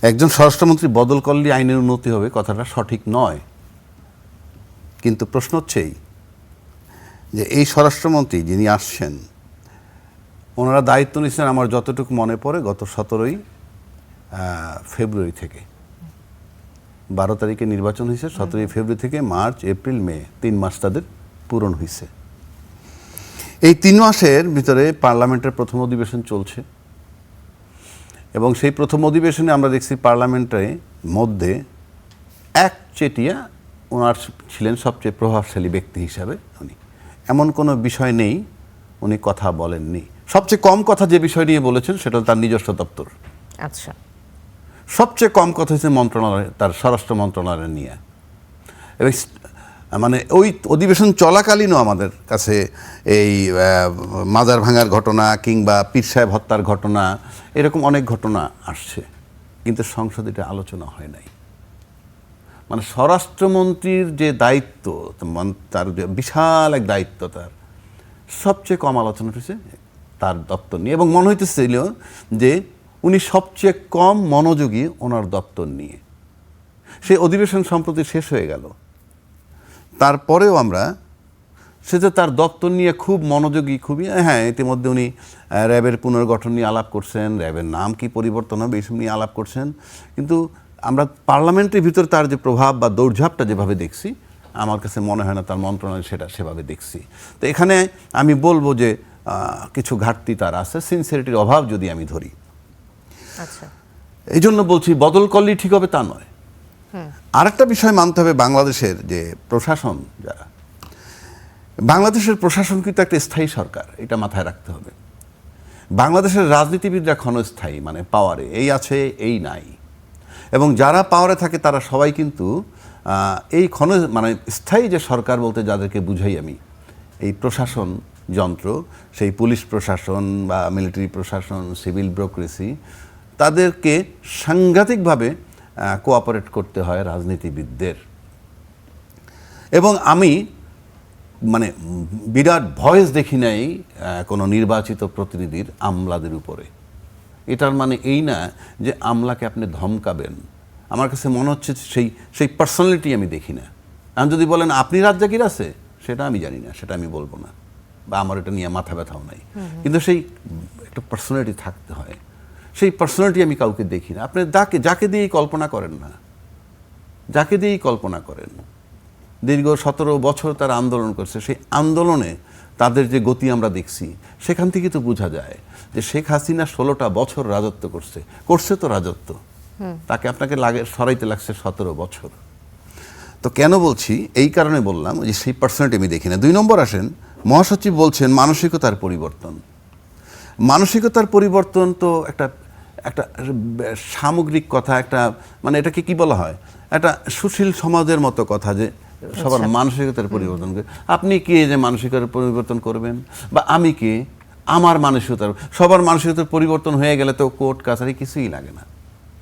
একজন স্বরাষ্ট্রমন্ত্রী বদল করলে আইনের উন্নতি হবে, কথাটা সঠিক নয়। কিন্তু প্রশ্ন হচ্ছেই যে এই স্বরাষ্ট্রমন্ত্রী যিনি আসছেন, ওনারা দায়িত্ব নিচ্ছেন আমার যতটুকু মনে পড়ে গত 17ই ফেব্রুয়ারি থেকে। 12 তারিখে নির্বাচন হয়েছে, 17ই ফেব্রুয়ারি থেকে মার্চ, এপ্রিল, মে 3 মাস তাদের পূরণ হয়েছে। এই 3 মাসের ভিতরে পার্লামেন্টের প্রথম অধিবেশন চলছে এবং সেই প্রথম অধিবেশনে আমরা দেখছি পার্লামেন্টের মধ্যে একচেটিয়া ওনার ছিলেন সবচেয়ে প্রভাবশালী ব্যক্তি হিসাবে। উনি এমন কোনো বিষয় নেই উনি কথা বলেননি। সবচেয়ে কম কথা যে বিষয় নিয়ে বলেছেন সেটা তার নিজস্ব দপ্তর। আচ্ছা, সবচেয়ে কম কথা হচ্ছে মন্ত্রণালয়, তার স্বরাষ্ট্র মন্ত্রণালয় নিয়ে। এবং মানে ওই অধিবেশন চলাকালীনও আমাদের কাছে এই মাজার ভাঙার ঘটনা কিংবা পীর সাহেব হত্যার ঘটনা, এরকম অনেক ঘটনা আসছে, কিন্তু সংসদে এটা আলোচনা হয় নাই। মানে স্বরাষ্ট্রমন্ত্রীর যে দায়িত্ব, তার বিশাল এক দায়িত্ব, তার সবচেয়ে কম আলোচনা হয়েছে তার দপ্তর নিয়ে। এবং মনে হইতেছিল যে উনি সবচেয়ে কম মনোযোগী ওনার দপ্তর নিয়ে। সেই অধিবেশন সম্প্রতি শেষ হয়ে গেল, তারপরেও আমরা সে যে তার দপ্তর নিয়ে খুব মনোযোগী, খুবই, হ্যাঁ, ইতিমধ্যে উনি র্যাবের পুনর্গঠন নিয়ে আলাপ করছেন, র্যাবের নাম কি পরিবর্তন হবে এইসব নিয়ে আলাপ করছেন, কিন্তু আমরা পার্লামেন্টের ভিতরে তার যে প্রভাব বা দৌড়ঝাঁপটা যেভাবে দেখছি, আমার কাছে মনে হয় না তার মন্ত্রণালয় সেটা সেভাবে দেখছি। তো এখানে আমি বলবো যে কিছু ঘাটতি তার আছে, সিনসিয়ারিটির অভাব যদি আমি ধরি। আচ্ছা, এই জন্য বলছি বদল করলেই ঠিক হবে তা নয়। আরেকটা বিষয় মানতে হবে, বাংলাদেশের যে প্রশাসন, যারা বাংলাদেশের প্রশাসন কিন্তু একটা স্থায়ী সরকার, এটা মাথায় রাখতে হবে। বাংলাদেশের রাজনীতিবিদরা ক্ষণস্থায়ী, মানে পাওয়ারে এই আছে এই নাই, এবং যারা পাওয়ারে থাকে তারা সবাই কিন্তু এই মানে স্থায়ী যে সরকার বলতে যাদেরকে বুঝাই আমি, এই প্রশাসন যন্ত্র, সেই পুলিশ প্রশাসন বা মিলিটারি প্রশাসন, সিভিল ব্যুরোক্রেসি, তাদেরকে সাংঘাতিকভাবে কোঅপারেট করতে হয় রাজনীতিবিদদের। এবং আমি মানে বিরাট ভয়েস দেখি নাই কোনো নির্বাচিত প্রতিনিধির আমলাদের উপরে। এটার মানে এই না যে আমলাকে আপনি ধমকাবেন। আমার কাছে মনে হচ্ছে সেই পার্সোনালিটি আমি দেখি না। আমি যদি বলেন আপনি রাজ্জাকির আছে, সেটা আমি জানি না, সেটা আমি বলবো না, বা আমার এটা নিয়ে মাথা ব্যথাও নাই। কিন্তু সেই একটা পার্সোনালিটি থাকতে হয়, সেই পার্সোনালিটি আমি কাউকে দেখি না। আপনি যাকে দিয়েই কল্পনা করেন না, যাকে দিয়েই কল্পনা করেন, দীর্ঘ 17 বছর তারা আন্দোলন করছে, সেই আন্দোলনে তাদের যে গতি আমরা দেখছি, সেখান থেকে তো বোঝা যায় যে শেখ হাসিনা 16টা বছর রাজত্ব করছে তো রাজত্ব, তাকে আপনাকে সরাইতে লাগছে 17 বছর। তো কেন বলছি, এই কারণে বললাম যে সেই পার্সোনালিটি আমি দেখি না। 2 নম্বর আসেন, মহাসচিব বলছেন মানসিকতার পরিবর্তন। মানসিকতার পরিবর্তন তো একটা সামগ্রিক কথা, একটা মানে এটাকে কি বলা হয়, একটা সুশীল সমাজের মতো কথা, যে সবার মানসিকতার পরিবর্তন করে। আপনি কে যে মানসিকতার পরিবর্তন করবেন, বা আমি কে, আমার মানসিকতার, সবার মানসিকতার পরিবর্তন হয়ে গেলে তো কোর্ট কাছারি কিছুই লাগে না।